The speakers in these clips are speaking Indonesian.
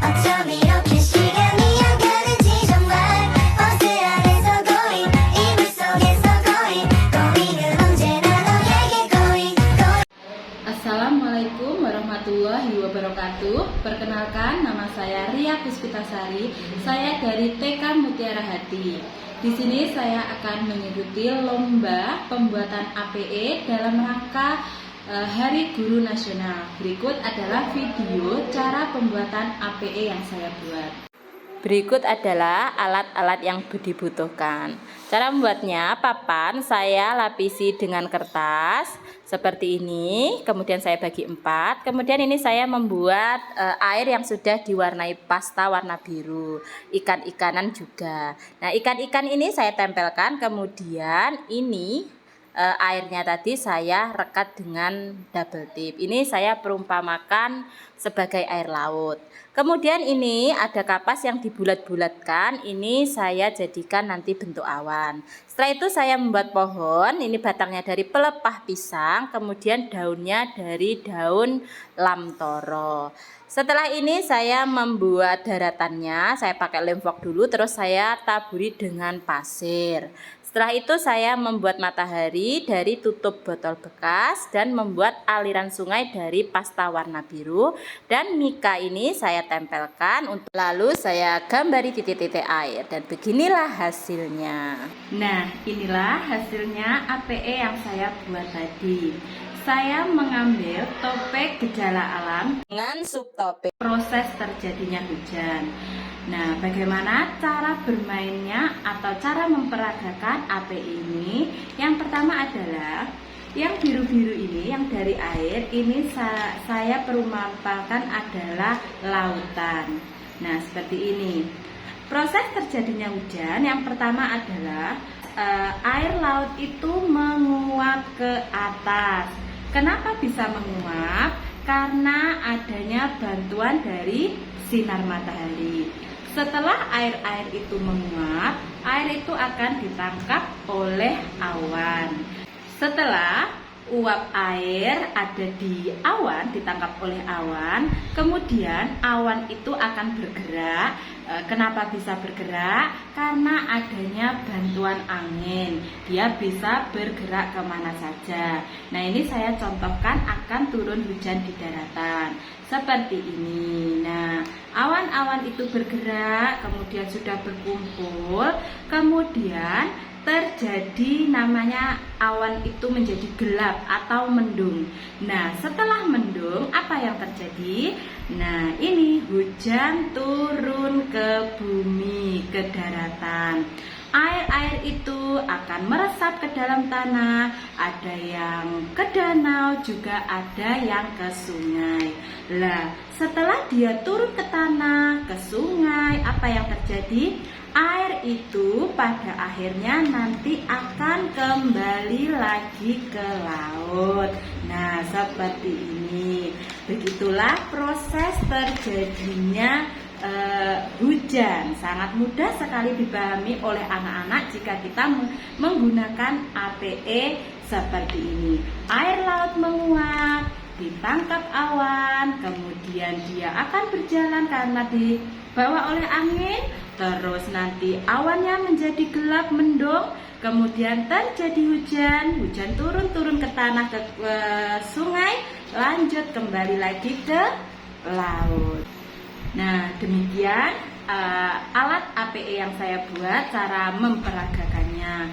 어쩜 이렇게 시간이 안 가는지 정말 버스 안에서 고인 이불 속에서 고인은 언제나 너에게 고인. Assalamualaikum warahmatullahi wabarakatuh. Perkenalkan, nama saya Ria Puspitasari. Saya dari TK Mutiara Hati. Di sini saya akan mengikuti lomba pembuatan APE dalam rangka Hari Guru Nasional. Berikut adalah video cara pembuatan APE yang saya buat. Berikut adalah alat-alat yang dibutuhkan. Cara membuatnya, papan saya lapisi dengan kertas seperti ini. Kemudian saya bagi 4. Kemudian ini saya membuat air yang sudah diwarnai pasta warna biru. Ikan-ikanan juga. Nah, ikan-ikan ini saya tempelkan. Kemudian ini airnya tadi saya rekat dengan double tip. Ini saya perumpamakan sebagai air laut. Kemudian ini ada kapas yang dibulat-bulatkan. Ini saya jadikan nanti bentuk awan. Setelah itu saya membuat pohon. Ini batangnya dari pelepah pisang. Kemudian daunnya dari daun lamtoro. Setelah ini saya membuat daratannya. Saya pakai lem foam dulu. Terus saya taburi dengan pasir. Setelah itu saya membuat matahari dari tutup botol bekas dan membuat aliran sungai dari pasta warna biru, dan mika ini saya tempelkan. Lalu saya gambari titik-titik air dan beginilah hasilnya. Nah, inilah hasilnya APE yang saya buat tadi. Saya mengambil topik gejala alam dengan subtopik proses terjadinya hujan. Nah, bagaimana cara bermainnya atau cara memperagakan APE ini? Yang pertama adalah yang biru-biru ini, yang dari air ini saya perumpamakan adalah lautan. Nah, seperti ini. Proses terjadinya hujan yang pertama adalah air laut itu menguap ke atas. Kenapa bisa menguap? Karena adanya bantuan dari sinar matahari. Setelah air-air itu menguap, air itu akan ditangkap oleh awan. Setelah uap air ada di awan, ditangkap oleh awan, kemudian awan itu akan bergerak. Kenapa bisa bergerak? Karena adanya bantuan angin. Dia bisa bergerak kemana saja. Nah, ini saya contohkan akan turun hujan di daratan seperti ini. Nah, awan-awan itu bergerak, kemudian sudah berkumpul, kemudian terjadi namanya awan itu menjadi gelap atau mendung. Nah, setelah mendung apa yang terjadi? Nah, ini hujan turun ke bumi, ke daratan. Air-air itu akan meresap ke dalam tanah. Ada yang ke danau, juga ada yang ke sungai. Lah, setelah dia turun ke tanah, ke sungai, apa yang terjadi? Air itu pada akhirnya nanti akan kembali lagi ke laut. Nah, seperti ini. Begitulah proses terjadinya hujan. Sangat mudah sekali dipahami oleh anak-anak jika kita menggunakan APE seperti ini. Air laut menguap, ditangkap awan, kemudian dia akan berjalan karena dibawa oleh angin. Terus nanti awannya menjadi gelap mendung, kemudian terjadi hujan, hujan turun ke tanah, ke sungai, lanjut kembali lagi ke laut. Nah, demikian alat APE yang saya buat, cara memperagakannya.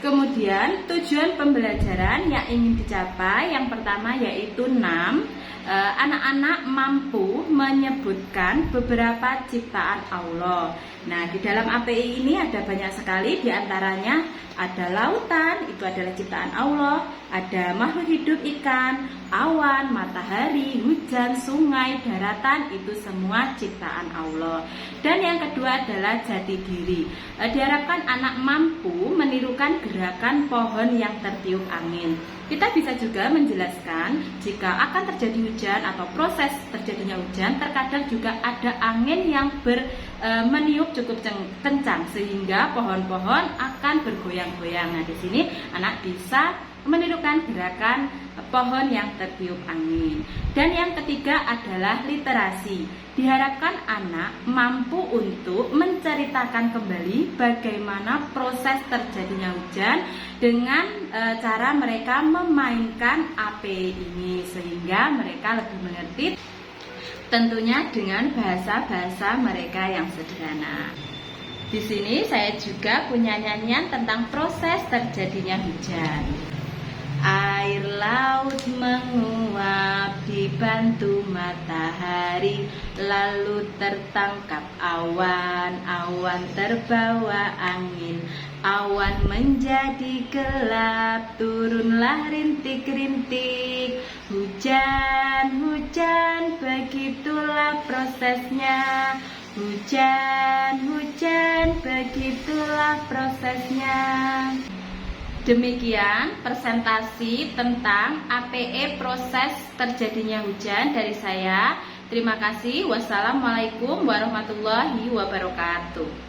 Kemudian tujuan pembelajaran yang ingin dicapai yang pertama yaitu 6. Anak-anak mampu menyebutkan beberapa ciptaan Allah. Nah, di dalam APE ini ada banyak sekali, diantaranya ada lautan, itu adalah ciptaan Allah. Ada makhluk hidup, ikan, awan, matahari, hujan, sungai, daratan, itu semua ciptaan Allah. Dan yang kedua adalah jati diri. Diharapkan anak mampu menirukan gerakan pohon yang tertiup angin. Kita bisa juga menjelaskan jika akan terjadi hujan atau proses terjadinya hujan, terkadang juga ada angin yang meniup cukup kencang sehingga pohon-pohon akan bergoyang-goyang. Nah, di sini anak bisa menirukan gerakan pohon yang tertiup angin. Dan yang ketiga adalah literasi. Diharapkan anak mampu untuk menceritakan kembali bagaimana proses terjadinya hujan dengan cara mereka memainkan AP ini, sehingga mereka lebih mengerti, tentunya dengan bahasa-bahasa mereka yang sederhana. Di sini saya juga punya nyanyian tentang proses terjadinya hujan. Air laut menguap dibantu matahari, lalu tertangkap awan, awan terbawa angin, awan menjadi gelap, turunlah rintik-rintik. Hujan, hujan, begitulah prosesnya. Hujan, hujan, begitulah prosesnya. Demikian presentasi tentang APE proses terjadinya hujan dari saya. Terima kasih. Wassalamualaikum warahmatullahi wabarakatuh.